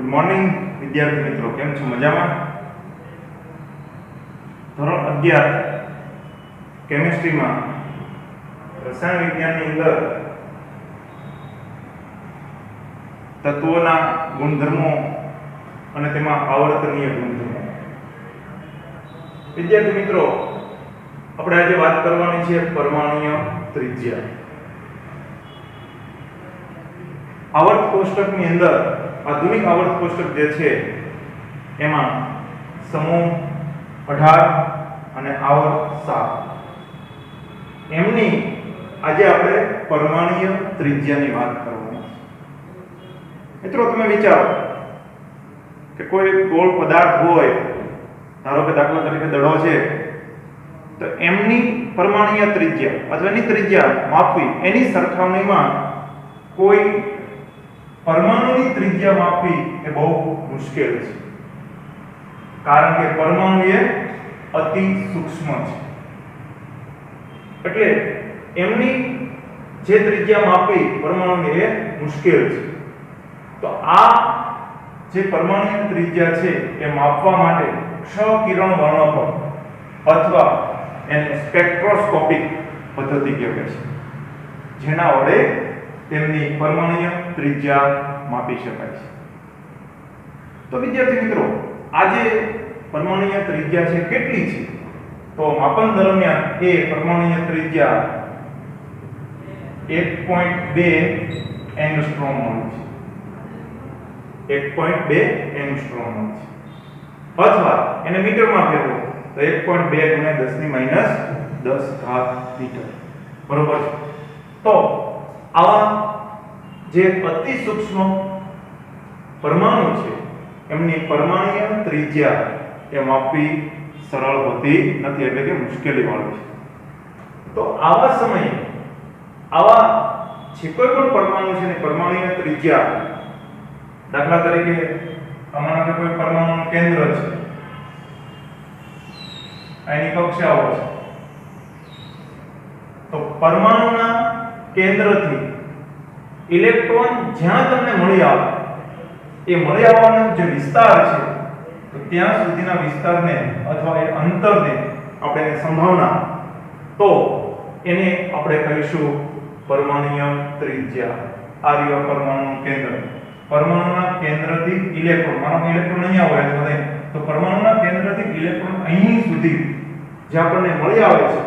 Morning વિદ્યાર્થી મિત્રો, કેમ છો? મજામાં? ધોરણ 11 કેમિસ્ટ્રીમાં રસાયણ વિજ્ઞાનની અંદર તત્વોના ગુણધર્મો અને તેમાં આવર્તનીય ગુણધર્મો. વિદ્યાર્થી મિત્રો, આપણે આજે વાત કરવાની છે પરમાણુય ત્રિજ્યા. આવર્ત કોષ્ટકની અંદર આધુનિક આવર્ત કોષ્ટક જે છે એમાં સમૂહ 18 અને આવર્ત 7 એમની આજે આપણે પરમાણુય ત્રિજ્યાની વાત કરવાની છે. મિત્રો, તમે વિચારો કે કોઈ ગોળ પદાર્થ હોય, ધારો કે દાખલા તરીકે દડો છે, તો એમની પરમાણુય ત્રિજ્યા અથવા એની ત્રિજ્યા માપવી એની સરખામણીમાં કોઈ પરમાણુની ત્રિજ્યા માપવી એ બહુ મુશ્કેલ છે, કારણ કે પરમાણુ એ અતિ સૂક્ષ્મ છે. એટલે એમની જે ત્રિજ્યા માપવી પરમાણુની એ મુશ્કેલ છે. તો આ જે પરમાણુની ત્રિજ્યા છે એ માપવા માટે ક્ષ કિરણ વર્ણપટ અથવા એને સ્પેક્ટ્રોસ્કોપિક પદ્ધતિ કહેવાય છે, જેના વડે તેમની પરમાણુય ત્રિજ્યા માપી શકાય છે. તો વિદ્યાર્થી મિત્રો, આજે પરમાણુય ત્રિજ્યા છે કેટલી છે? તો માપન દરમિયાન એ પરમાણુય ત્રિજ્યા 1.2 એંગસ્ટ્રોમ મળી છે. 1.2 એંગસ્ટ્રોમ મળી છે, અથવા એને મીટરમાં ફેરવો તો 1.2 × 10⁻10 મીટર, બરોબર છે? તો આવા જે અતિ સૂક્ષ્મ પરમાણુ છે એમની પરમાણુય ત્રિજ્યા એ માપવી સરળ હોતી નથી, એટલે કે મુશ્કેલી વાળી છે. તો આવા સમયે આવા જે કોઈ પણ પરમાણુ છે એની પરમાણુય ત્રિજ્યા, દાખલા તરીકે અમારા કે કોઈ પરમાણુનું કેન્દ્ર છે, એની કક્ષાઓ છે, તો પરમાણુના કેન્દ્રથી ઇલેક્ટ્રોન જ્યાં તમને મળી આવે એ મળી આવવાનો જે વિસ્તાર છે, તો ત્યાં સુધીના વિસ્તારને અથવા એ અંતરને આપણે એની સંભાવના, તો એને આપણે કહીશું પરમાણુય ત્રિજ્યા. આ રહ્યો પરમાણુનું કેન્દ્ર. પરમાણુના કેન્દ્રથી ઇલેક્ટ્રોન, માનો ઇલેક્ટ્રોન અહીંયા હોય તો તો પરમાણુના કેન્દ્રથી ઇલેક્ટ્રોન અહીં સુધી જે આપણને મળી આવે છે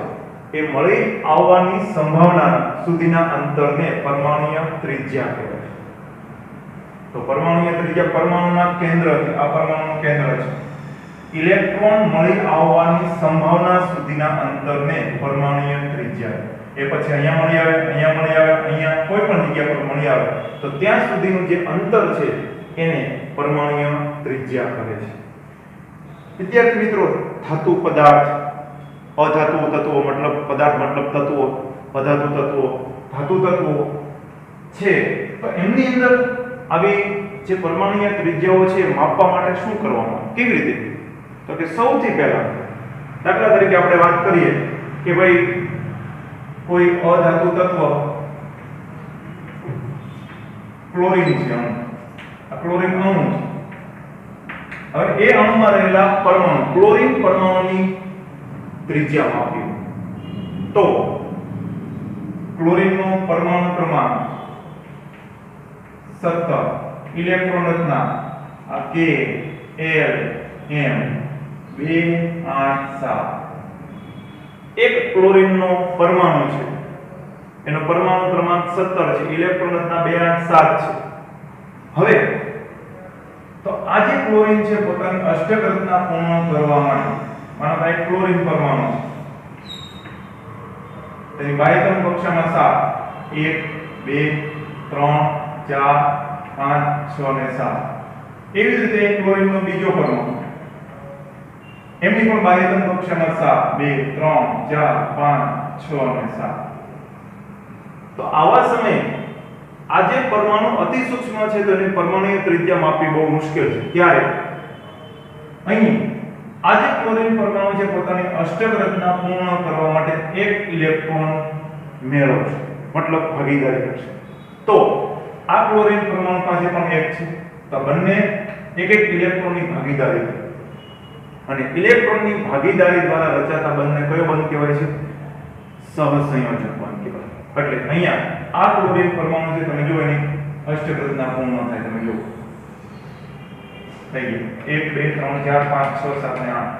એ મળી આવવાની સંભાવના સુધીના અંતરને પરમાણુય ત્રિજ્યા કહેવાય છે. તો પરમાણુય ત્રિજ્યા પરમાણુના કેન્દ્રથી, આ પરમાણુનું કેન્દ્ર છે, ઇલેક્ટ્રોન મળી આવવાની સંભાવના સુધીના અંતરને પરમાણુય ત્રિજ્યા. એ પછી અહીંયા મળી આવે, અહીંયા મળી આવે, અહીંયા કોઈ પણ જગ્યા પર મળી આવે, તો ત્યાં સુધીનું જે અંતર છે એને પરમાણુય ત્રિજ્યા કહે છે. વિદ્યાર્થી મિત્રો, ધાતુ પદાર્થ, અધાતુ તત્વો મતલબ પદાર્થ મતલબ તત્વો, અધાતુ તત્વો, ધાતુ તત્વો છે, તો એમની અંદર આવી જે પરમાણુય ત્રિજ્યાઓ છે માપવા માટે શું કરવાનું, કેવી રીતે? તો કે સૌથી પહેલા દાખલા તરીકે આપણે વાત કરીએ કે ભાઈ કોઈ અધાતુ તત્વ ક્લોરીન છે, આ ક્લોરીન અણુ છે. હવે એ અણુમાં રહેલા પરમાણુ, ક્લોરીન પરમાણુની ત્રિજ્યા માપી તો ક્લોરીનનું પરમાણુ ક્રમાંક 17, ઇલેક્ટ્રોન રચના આ K L M 2 8 7. એક ક્લોરીનનો પરમાણુ છે, એનો પરમાણુ ક્રમાંક 17 છે, ઇલેક્ટ્રોન રચના 2 8 7 છે. હવે તો આ જે ક્લોરીન છે પોતાની અષ્ટક રચના પૂર્ણ કરવા માટે, માનો કે એક ક્લોરીન પરમાણુ છે, તેની બાહ્યતમ કક્ષામાં 7, 1 2 3 4 5 6 અને 7. એવી જ રીતે એક ક્લોરીનનો બીજો પરમાણુ, એમની પણ બાહ્યતમ કક્ષામાં 7 2 3 4 5 6 અને 7. તો આવા સમયે આ જે પરમાણુ અતિ સૂક્ષ્મ છે તો એની પરમાણુય ત્રિજ્યા માપવી બહુ મુશ્કેલ છે. ત્યારે અહીં આ જે ક્લોરીન પરમાણુ છે પોતાની અષ્ટક રચના પૂર્ણ કરવા માટે એક ઇલેક્ટ્રોન મેળવશે, મતલબ ભાગીદારી કરશે. તો આ ક્લોરીન પરમાણુ પાસે પણ એક છે, તો બંને એક એક ઇલેક્ટ્રોનની ભાગીદારી અને ઇલેક્ટ્રોનની ભાગીદારી દ્વારા રચાતા બંધને કયો બંધ કહેવાય છે? સહસંયોજક બંધ કહેવાય. એટલે અહીંયા આ ક્લોરીન પરમાણુ છે, તમે જુઓ એની અષ્ટક રચના પૂર્ણ થાય. તમે જુઓ થઈ ગયું 1 2 3 4 5 6 7 અને 8.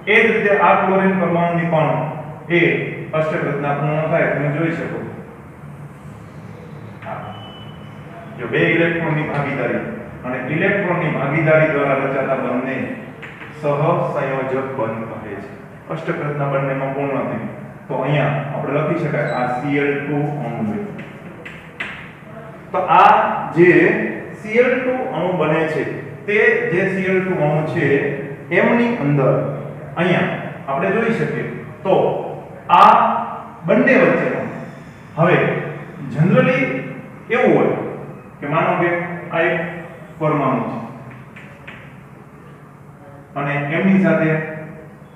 એ જ રીતે આ ક્લોરીન પરમાણુની પણ એ અષ્ટક રચના પૂર્ણ થાય. તમે જોઈ શકો જો બે ઇલેક્ટ્રોનની ભાગીદારી અને ઇલેક્ટ્રોનની ભાગીદારી દ્વારા રચાતા બંધને સહસંયોજક બંધ કહે છે. અષ્ટક રચના બંનેમાં પૂર્ણ થઈ. તો અહીંયા આપણે લખી શકાય આ Cl2 અણુ છે. તો આ જે Cl2 અણુ બને છે તે જે Cl2 અણુ છે એમની અંદર અહીંયા આપણે જોઈ શકીએ તો આ બંને વચ્ચેનો હવે જનરલી એવું હોય કે માનો કે આ એક પરમાણુ છે અને એમની સાથે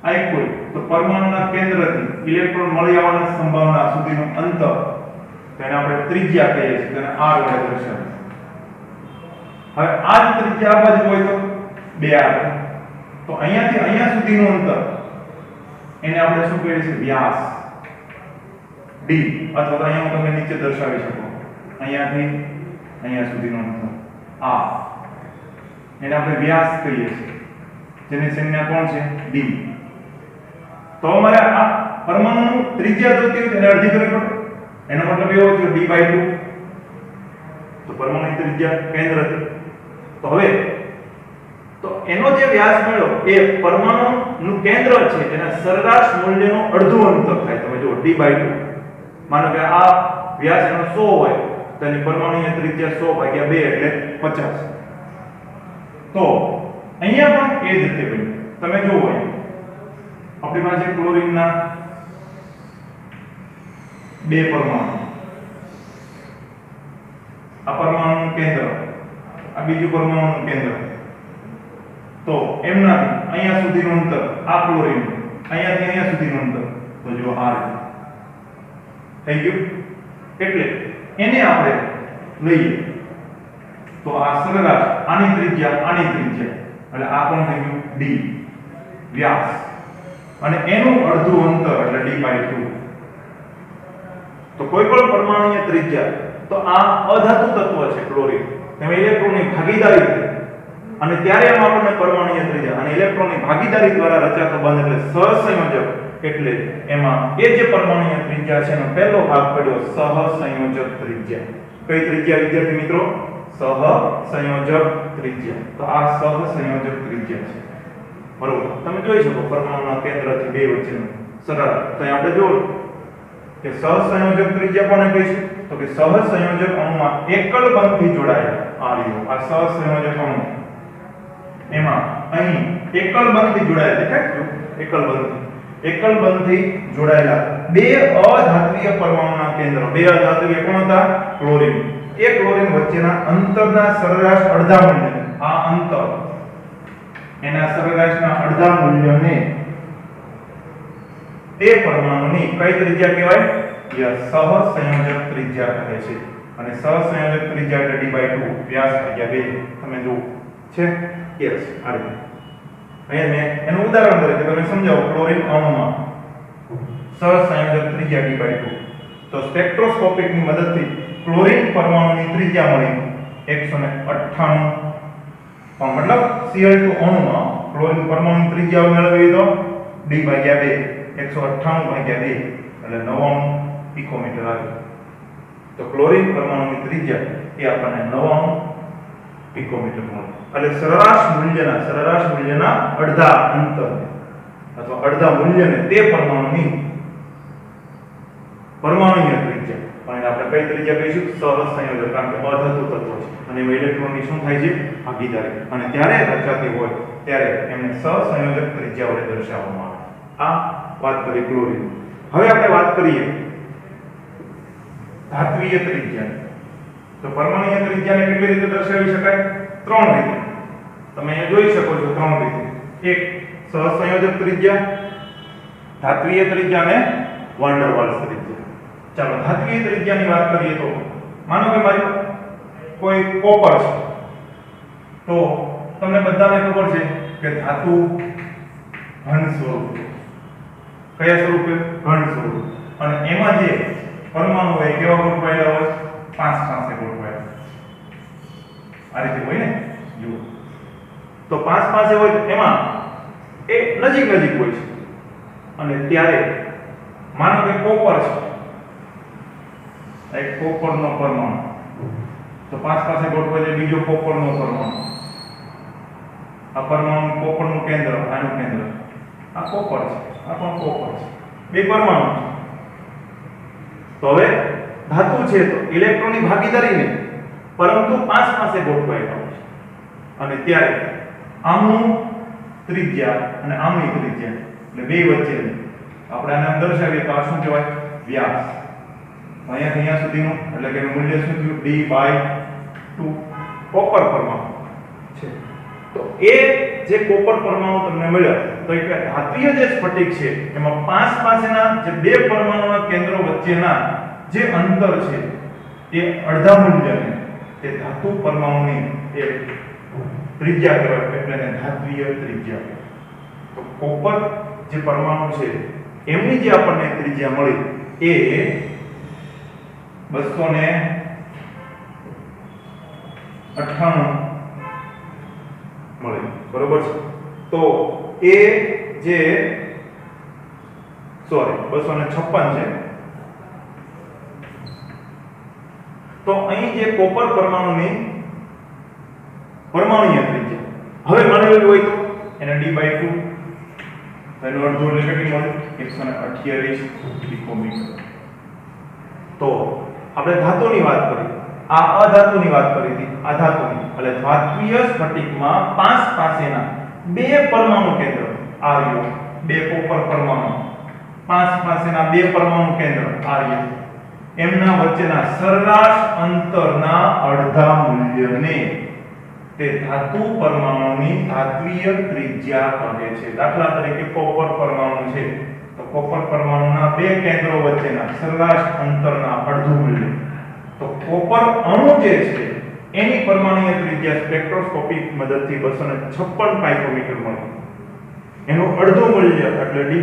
આ એક કોઈ તો પરમાણુના કેન્દ્રથી ઇલેક્ટ્રોન મળી આવવાની સંભાવના સુધીનું અંતર તેને આપણે ત્રિજ્યા કહીએ છીએ, તેને r વડે દર્શાવીએ. હવે આ જ ત્રિજ્યા આ બાજુ હોય તો 2r, તો અહીંયાથી અહીંયા સુધીનું અંતર એને આપણે શું કહીએ છીએ? વ્યાસ d, અથવા તો અહીંયા હું તમને નીચે દર્શાવી શકું અહીંયાથી અહીંયા સુધીનું અંતર આ એને આપણે વ્યાસ કહીએ છીએ, જેની સંજ્ઞા કોણ છે? d. તો અમારે આ પરમાણુનું ત્રિજ્યા જોતી હોય તેને અડધી કરવી પડે. એનો મતલબ એવો છે d/2. તો પરમાણુની ત્રિજ્યા કેન્દ્રથી તો હવે તો એનો જે વ્યાસ મળ્યો એ પરમાણુનું કેન્દ્ર છે તેના સરેરાશ મૂલ્યનો અડધું અંતર થાય. તમે જુઓ d/2. માનો કે આ વ્યાસ એનો 100 હોય તો એની પરમાણુની ત્રિજ્યા 100/2 એટલે 50. તો અહીંયા પણ એ જ રીતે બન્યું. તમે જુઓ આપણી પાસે ક્લોરીનના બે પરમાણુ, આ પરમાણુનું કેન્દ્ર, આ બીજું પરમાણુનું કેન્દ્ર. તો એમનાથી અહીંયા સુધીનું અંતર આ ક્લોરીન, અહીંયાથી અહીંયા સુધીનું અંતર તો જો r થઈ ગયું. એટલે એને આપણે લઈએ તો આ સરેરાશ આની ત્રિજ્યા એટલે આ કોણ થઈ ગયું? d વ્યાસ અને એનું અડધું અંતર એટલે d/2. તો કોઈ પણ પરમાણુની ત્રિજ્યા તો આ અધાતુ તત્વ છે ક્લોરીન, તેમાં ઇલેક્ટ્રોનની ભાગીદારી છે અને ત્યારે એમાં આપણને પરમાણુની ત્રિજ્યા અને ઇલેક્ટ્રોનની ભાગીદારી દ્વારા રચાતો બંધ એટલે સહસંયોજક. એટલે એમાં એ જે પરમાણુની ત્રિજ્યા છે એનો પહેલો ભાગ પડ્યો સહસંયોજક ત્રિજ્યા. કઈ ત્રિજ્યા વિદ્યાર્થી મિત્રો? સહસંયોજક ત્રિજ્યા. તો આ સહસંયોજક ત્રિજ્યા છે, બરોબર. તમે જોઈ શકો પરમાણુના કેન્દ્રથી બે વચ્ચેનું સરળ. તો અહીં આપણે જોયું કે સહસંયોજક ત્રિજ્યા કોને કહીશું? તો કે સહસંયોજક અણુમાં એકલ બંધથી જોડાયેલા આ રહ્યો આ સહસંયોજક અણુ, એમાં અહીં એકલ બંધથી જોડાયેલા દેખાય એકલ બંધથી જોડાયેલા બે અધાત્વીય પરમાણુના કેન્દ્રો. બે અધાત્વીય કોણ હતા? ક્લોરીન. એ ક્લોરીન વચ્ચેના અંતરના સરેરાશ અડધા મૂલ્ય, આ અંતર એના સરેરાશના અડધા મૂલ્યને તે પરમાણુની કઈ ત્રિજ્યા કહેવાય? સહસંયોજક ત્રિજ્યા કહે છે. અને સહસંયોજક ત્રિજ્યા એટલે d/2 વ્યાસ ભાગ્યા 2. તમે જુઓ છે યસ આ રીતે. અહીંયા મેં એનું ઉદાહરણ તરીકે તમે સમજાવો. ક્લોરીન અણુમાં સહસંયોજક ત્રિજ્યા d/2. તો સ્પેક્ટ્રોસ્કોપિકની મદદથી ક્લોરીન પરમાણુની ત્રિજ્યા મળી 198. મતલબ Cl2 અણુમાં ક્લોરીન પરમાણુની ત્રિજ્યા મેળવી તો d/2 198/2 એટલે 99 પિકોમીટર આવે. તો ક્લોરીન પરમાણુની ત્રિજ્યા એ આપણને 99 પિકોમીટર મળે. એટલે સરેરાશ મૂલ્યના અડધા અંતર અથવા અડધા મૂલ્યને તે પરમાણુની પરમાણુની ત્રિજ્યા, પણ આપણે કઈ ત્રિજ્યા કહીશું? સહસંયોજક, કારણ કે અધાતુ તત્વ છે અને એમાં ઇલેક્ટ્રોનની શું થાય છે? ભાગીદારી. અને ત્યારે રચાતી હોય ત્યારે એમને સહસંયોજક ત્રિજ્યા વડે દર્શાવવામાં આવે. આ વાત કરી ક્લોરીન. હવે આપણે વાત કરીએ ધાત્વીય ત્રિજ્યા. તો પરમાણુય ત્રિજ્યાને કેટલી રીતે દર્શાવી શકાય? 3 રીતે. તમે અહીંયા જોઈ શકો છો 3 રીતે. એક સહસંયોજક ત્રિજ્યા, ધાત્વીય ત્રિજ્યા અને વાન ડર વાલ્સ ત્રિજ્યા. ચાલો ધાત્વીય ત્રિજ્યાની વાત કરીએ તો માનો કે મારી કોઈ કોપર છે તો તમને બધાને ખબર છે કે ધાતુ ઘન સ્વરૂપ, કયા સ્વરૂપે? ઘન સ્વરૂપ. અને એમાં જે પરમાણુ હોય કેવા ગોઠવાયેલા હોય? પાંચ પાસે ગોઠવાયેલા. આ રીતે હોય ને, જુઓ તો પાંચ પાસે હોય તો એમાં એ નજીક નજીક હોય છે. અને ત્યારે માનો કે કોપર છે, એક કોપરનો પરમાણુ, તો પાંચ પાસે ગોઠવાય છે બીજો કોપરનો પરમાણુ. આ પરમાણુ કોપરનું કેન્દ્ર, આનું કેન્દ્ર, આ કોપર છે, આ પણ કોપર છે, બે પરમાણુ છે. તો હવે ધાતુ છે તો ઇલેક્ટ્રોનની ભાગીદારી નહીં, પરંતુ પાંચ પાસે ગોઠવાયેલા હોય છે. અને ત્યારે આમનું ત્રિજ્યા અને આમની ત્રિજ્યા એટલે બે વચ્ચેની આપણે આને આમ દર્શાવીએ તો આ શું કહેવાય? વ્યાસ. અહીંયા અહીંયા સુધીનું એટલે કે મૂલ્ય શું થયું? d/2 કોપર પરમાણુ છે. તો એ જે કોપર પરમાણુ તમને મળ્યા તો એક ધાત્વિય જે સ્ફટિક છે એમાં પાંચ પાસેના જે બે પરમાણુના કેન્દ્રો વચ્ચેના જે અંતર છે એ અડધા મૂલ્યને તે ધાતુ પરમાણુની એ ત્રિજ્યા કહેવાય, એટલે એને ધાત્વિય ત્રિજ્યા. તો કોપર જે પરમાણુ છે એમની જે આપણને ત્રિજ્યા મળી એ 298 મળે, બરોબર છે. તો એ જે 256 છે. તો અહીં જે કોપર પરમાણુની પરમાણુય ત્રિજ્યા હવે મળેલી હોય તો એને d/2 એનો અડધો એટલે કેટલી મળે? 128 પિકોમીટર. તો આપણે ધાતુની વાત કરી, આ અધાતુની વાત કરી હતી, આ ધાતુની એટલે ધાત્વિય સ્ફટિકમાં પાંચ પાસેના બે પરમાણુ કેન્દ્ર આ રહ્યો, બે કોપર પરમાણુ, પાંચ પાસેના બે પરમાણુ કેન્દ્ર આ રહ્યો, એમના વચ્ચેના સરેરાશ અંતરના અડધા મૂલ્યને તે ધાતુ પરમાણુની ધાત્વિય ત્રિજ્યા કહે છે. દાખલા તરીકે કોપર પરમાણુ છે તો કોપર પરમાણુના બે કેન્દ્રો વચ્ચેના સરેરાશ અંતરના અડધું મૂલ્ય, તો કોપર અણુ જે છે એની પરમાણુય ત્રિજ્યા સ્પેક્ટ્રોસ્કોપિક મદદથી 256 પાઇકોમીટર મળે. એનું અડધું મૂલ્ય એટલે d/2,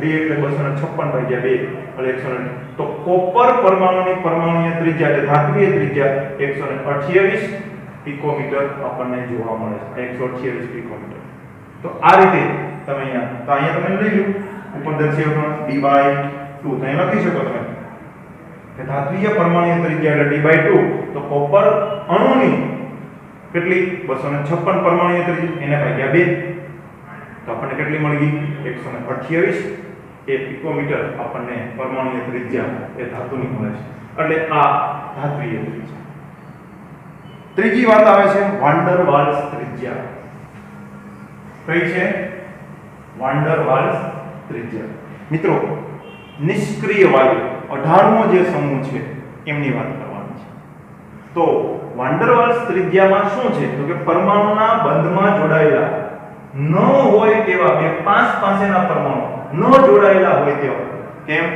d એટલે 256/2 એટલે 100. તો કોપર પરમાણુની પરમાણુય ત્રિજ્યા એટલે ધાત્વિય ત્રિજ્યા 128 પિકોમીટર આપણને જોવા મળે છે. 128 પિકોમીટર. તો આ રીતે તમે અહીંયા તમે લઈ લો ઉપર દર્શાવ્યું d/2 તો અહીં લખી શકો તમે કે ધાત્વિય પરમાણુય ત્રિજ્યા એટલે d/2. તો કોપર અણુની કેટલી? 256 પરમાણુય ત્રિજ્યા એને ભાગ્યા 2 તો આપણને કેટલી મળી ગઈ? 128 પિકોમીટર આપણને પરમાણુય ત્રિજ્યા એ ધાતુની મળે છે. એટલે આ ધાત્વિય ત્રિજ્યા. ત્રીજી વાત આવે છે વાન ડર વાલ્સ ત્રિજ્યા. કઈ છે? વાન ડર વાલ્સ ત્રિજ્યા. મિત્રો નિષ્ક્રિય વાયુ 18મો જે સમૂહ છે એમની વાત કરવાની છે. તો વાન ડર વાલ્સ ત્રિજ્યામાં શું છે તો કે પરમાણુના બંધમાં જોડાયેલા ન હોય તેવા બે પાંચ પાસેના પરમાણુ ન જોડાયેલા હોય તેવા. કેમ?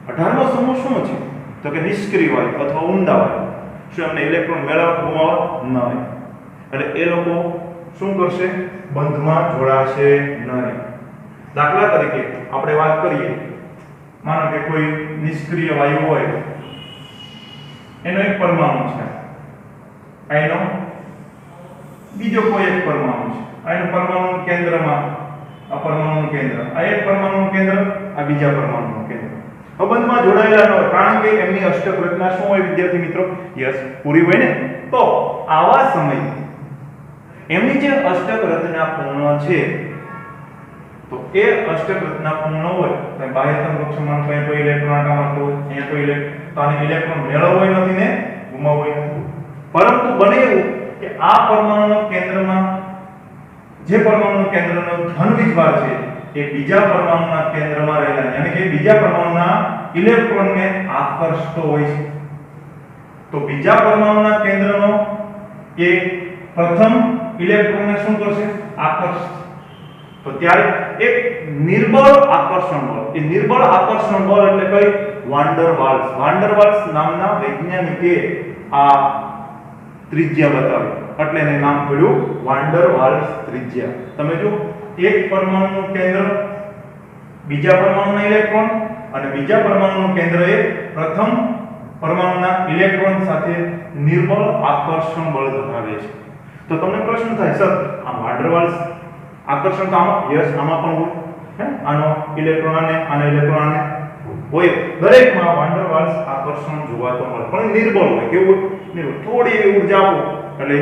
18મો સમૂહ શું છે તો કે નિષ્ક્રિય વાયુ અથવા ઊંડા વાયુ. શું એમને ઇલેક્ટ્રોન મેળવવા ગુમાવવા ન હોય, એટલે એ લોકો શું કરશે? બંધમાં જોડાશે નહીં. દાખલા તરીકે આપણે વાત કરીએ, માનો કે કોઈ નિષ્ક્રિય વાયુ હોય, એનો એક પરમાણુ છે, એનો બીજો કોઈ એક પરમાણુ છે, આનું પરમાણુ કેન્દ્રમાં આ પરમાણુનું કેન્દ્ર, આ એક પરમાણુનું કેન્દ્ર, આ બીજા પરમાણુનું કેન્દ્ર બંધમાં જોડાયેલા ન હોય, કારણ કે એમની અષ્ટક રચના શું હોય વિદ્યાર્થી મિત્રો? યસ, પૂરી હોય ને. તો આવા સમયે એમની જે અષ્ટક રચના પૂર્ણ છે તો એ અષ્ટક રચના પૂર્ણ હોય તો બાહ્યતમ વૃક્ષમાં કોઈ ઇલેક્ટ્રોન આટા મારતો હોય, અહીંયા કોઈ તો આને ઇલેક્ટ્રોન મેળવવો નથી ને ગુમાવવો નથી. પરંતુ બને એવું કે આ પરમાણુના કેન્દ્રમાં જે પરમાણુનું કેન્દ્રનો ધન વીજભાર છે એ બીજા પરમાણુના કેન્દ્રમાં રહેલા એટલે કે બીજા પરમાણુના ઇલેક્ટ્રોનને આકર્ષતો હોય છે. તો બીજા પરમાણુના કેન્દ્રનો એ પ્રથમ ઇલેક્ટ્રોનને શું કરશે? આકર્ષશે. તો ત્યારે એક નિર્બળ આકર્ષણ બળ, એ નિર્બળ આકર્ષણ બળ એટલે કઈ? વાન ડર વાલ્સ. વાન ડર વાલ્સ નામના વૈજ્ઞાનિકે આ ત્રિજ્યા બતાવી એટલે એને નામ પડ્યું વાન ડર વાલ્સ ત્રિજ્યા. તમે જો એક પરમાણુનું કેન્દ્ર બીજા પરમાણુના ઇલેક્ટ્રોન અને બીજા પરમાણુનું કેન્દ્ર એ પ્રથમ પરમાણુના ઇલેક્ટ્રોન સાથે નિર્બળ આકર્ષણ બળ ધરાવે છે. તો તમને પ્રશ્ન થાય સર આ વાન ડર વાલ્સ આકર્ષણ તો આમાં યસ આમાં પણ હોય હે આનો ઇલેક્ટ્રોન આને ઇલેક્ટ્રોન આને હોય દરેકમાં વાન ડર વાલ્સ આકર્ષણ જોવા તો મળે પણ નિર્બળ હોય. કેવું હોય? નિર્બળ. થોડી એવી ઊર્જા આપો એટલે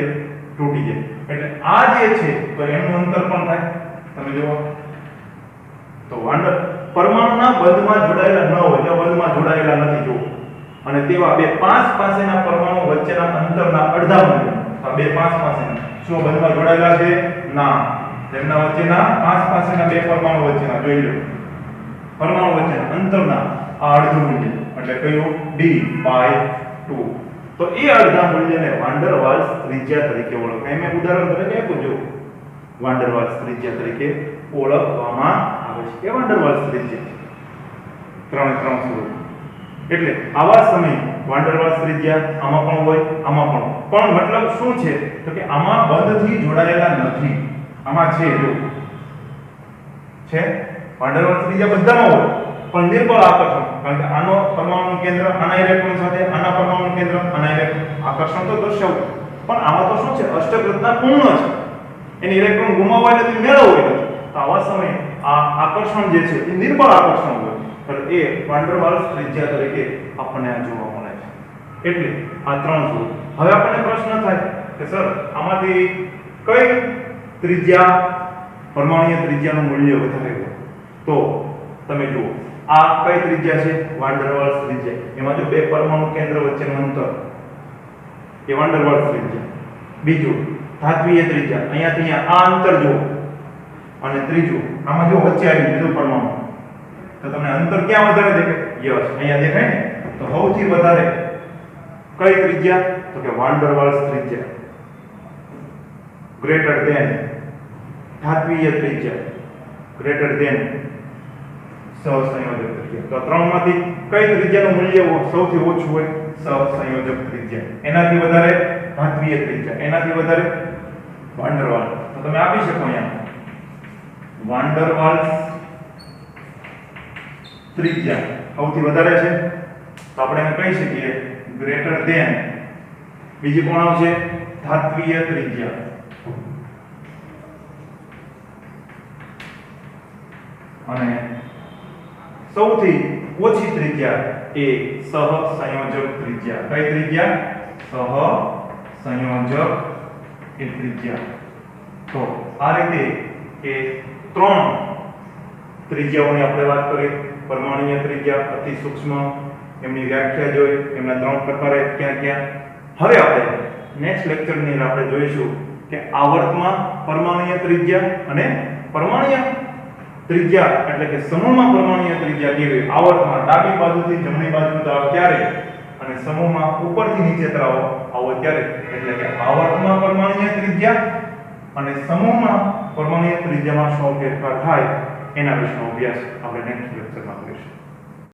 તૂટી જાય. એટલે આ જે છે તો એનું અંતર પણ થાય. તમે જુઓ તો વાન ડર પરમાણુના બંધમાં જોડાયેલા ન હોય એટલે બંધમાં જોડાયેલા નથી જો અને તેવા બે 5 પાસેના પરમાણુ વચ્ચેના અંતરના અડધા મૂલ્ય આ બે 5 પાસેના શું બંધમાં જોડાયેલા છે? ના. તેમના વચ્ચેના 5 પાસેના બે પરમાણુ વચ્ચેના જોઈ લો પરમાણુ વચ્ચેના અંતરના આ અડધું મૂલ્ય એટલે કયું? d/2. તો એ અડધા મૂલ્યને વાન ડર વાલ્સ ત્રિજ્યા તરીકે ઓળખાય. મેં ઉદાહરણ તરીકે આપ્યું જો વાન ડર વાલ્સ ત્રિજ્યા તરીકે ઓળખવામાં આવે છે. એ વાન ડર વાલ્સ ત્રિજ્યા ત્રણ સ્વરૂપ. એટલે આવા સમયે વાન ડર વાલ્સ ત્રિજ્યા આમાં પણ હોય આમાં પણ મતલબ શું છે તો કે આમાં બંધથી જોડાયેલા નથી. આમાં છે જો છે વાન ડર વાલ્સ ત્રિજ્યા બધામાં હોય પણ નિર્બળ આકર્ષણ કારણ કે આનો પરમાણુનું કેન્દ્ર આના ઇલેક્ટ્રોન સાથે આના પરમાણુનું કેન્દ્ર આના ઇલેક્ટ્રોન આકર્ષણ તો દર્શાવવું પણ આમાં તો શું છે અષ્ટક રચના પૂર્ણ છે. એને ઇલેક્ટ્રોન ગુમાવવા નથી મેળવવો નથી. તો આવા સમયે આ આકર્ષણ જે છે એ નિર્બળ આકર્ષણ હોય એટલે એ વાન ડર વાલ્સ ત્રિજ્યા તરીકે આપણને આ જોવા મળે છે. એટલે આ ત્રણ સ્વરૂપ. હવે આપણને પ્રશ્ન થાય કે સર આમાંથી કઈ ત્રિજ્યા પરમાણુય ત્રિજ્યાનું મૂલ્ય વધારે હોય? તો તમે જુઓ આ કઈ ત્રિજ્યા છે? વાન ડર વાલ્સ ત્રિજ્યા. એમાં જો બે પરમાણુ કેન્દ્ર વચ્ચેનું અંતર એ વાન ડર વાલ્સ ત્રિજ્યા. બીજું ધાત્વીય ત્રિજ્યા અહીંયાથી અહીંયા આ અંતર જુઓ અને ત્રીજું આમાં જો વચ્ચે આવી બીજું પરમાણુ તો તમને અંતર ક્યાં વધારે દેખાય? યસ અહીંયા દેખાય ને. તો સૌથી વધારે કઈ ત્રિજ્યા? તો કે વાન ડર વાલ્સ ત્રિજ્યા ગ્રેટર ધેન ધાત્વીય ત્રિજ્યા ગ્રેટર ધેન સહસંયોજક ત્રિજ્યા. તો ત્રણમાંથી કઈ ત્રિજ્યાનું મૂલ્ય સૌથી ઓછું હોય? સહસંયોજક ત્રિજ્યા. એનાથી વધારે ધાત્વીય ત્રિજ્યા, એનાથી વધારે વાન ડર વાલ્સ. તો તમે આપી શકો અહીંયા વાન ડર વાલ્સ ત્રિજ્યા સૌથી વધારે છે તો આપણે એને કહી શકીએ ગ્રેટર ધેન બીજી કોણ આવશે? ધાત્વીય ત્રિજ્યા. અને સૌથી ઓછી ત્રિજ્યા એ સહસંયોજક ત્રિજ્યા. કઈ ત્રિજ્યા? સહસંયોજક એ ત્રિજ્યા. તો આ રીતે એ ત્રણ ત્રિજ્યાઓની આપણે વાત કરી. પરમાણુય ત્રિજ્યા, અતિ સૂક્ષ્મ, એમની વ્યાખ્યા જોઈ, એમના ત્રણ પ્રકારે ક્યાં ક્યાં. હવે આપણે નેક્સ્ટ લેક્ચરની અંદર આપણે જોઈશું કે આવર્તમાં પરમાણુય ત્રિજ્યા અને પરમાણુય ત્રિજ્યા એટલે કે સમૂહમાં પરમાણુય ત્રિજ્યા કેવી આવર્તમાં ડાબી બાજુથી જમણી બાજુ તરફ ક્યારે અને સમૂહમાં ઉપરથી નીચે તરફ આવો ત્યારે. એટલે કે આવર્તમાં પરમાણુય ત્રિજ્યા અને સમૂહમાં પરમાણુય ત્રિજ્યામાં શું ફેરફાર થાય એના વિશેનો અભ્યાસ આપણે નેક્સ્ટ લેક્ચરમાં કરીશું.